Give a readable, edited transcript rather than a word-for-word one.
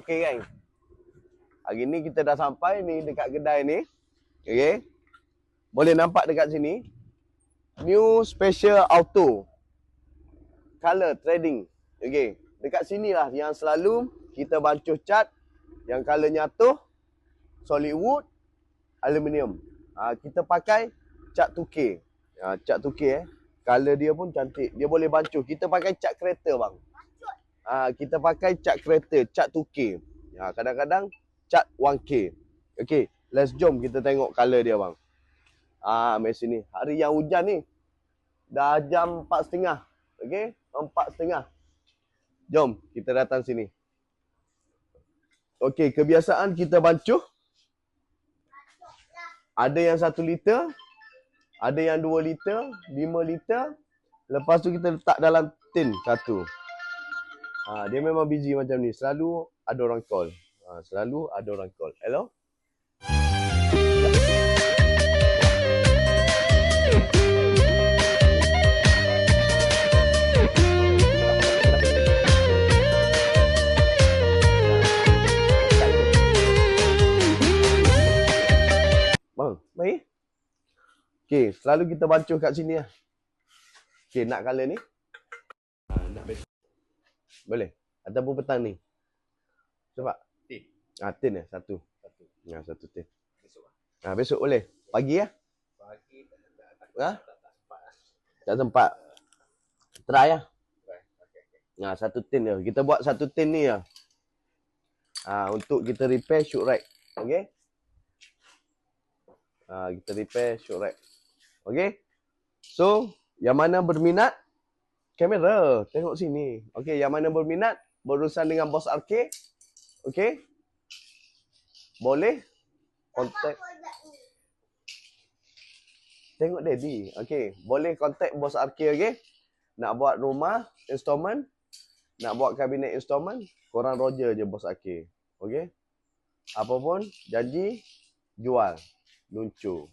Okey kan? Hari ni kita dah sampai ni dekat kedai ni. Okey. Boleh nampak dekat sini. New Special Auto Color Trading. Okey. Dekat sinilah yang selalu kita bancuh cat yang color nyatuh, solid wood, aluminium. Kita pakai cat 2K. Cat 2K color dia pun cantik. Dia boleh bancuh. Kita pakai cat kereta bang. Kita pakai cat kereta, cat 2K. Kadang-kadang cat 1K. Okey, let's jom kita tengok color dia bang. Mari sini. Hari yang hujan ni. Dah jam 4.30. Okey, 4.30. Jom kita datang sini. Okey, kebiasaan kita bancuh. Ada yang 1 liter, ada yang 2 liter, 5 liter. Lepas tu kita letak dalam tin satu. Dia memang busy macam ni. Selalu ada orang call. Selalu ada orang call. Hello? Bang, baik. Okey, selalu kita bancuh kat sini lah. Okey, nak color ni? Nak besok. Boleh? Ataupun petang ni? Sebab? Tin. Tin ya? Satu. Satu tin. Besok lah. Besok boleh? Pagi ya? Pagi tak sempat. Try lah. Satu tin je. Kita buat satu tin ni lah. Untuk kita repair shoot rack. Okey? Kita repair shoot rack. Okey? So, yang mana berminat? Kamera, tengok sini. Okey, yang mana berminat? Berurusan dengan Boss RK. Okey? Boleh? Kontak. Tengok Daddy. Okey, boleh kontak Boss RK, okey? Nak buat rumah installment, nak buat kabinet installment, korang Roger je Boss RK. Okey? Apa pun, janji, jual. Luncur.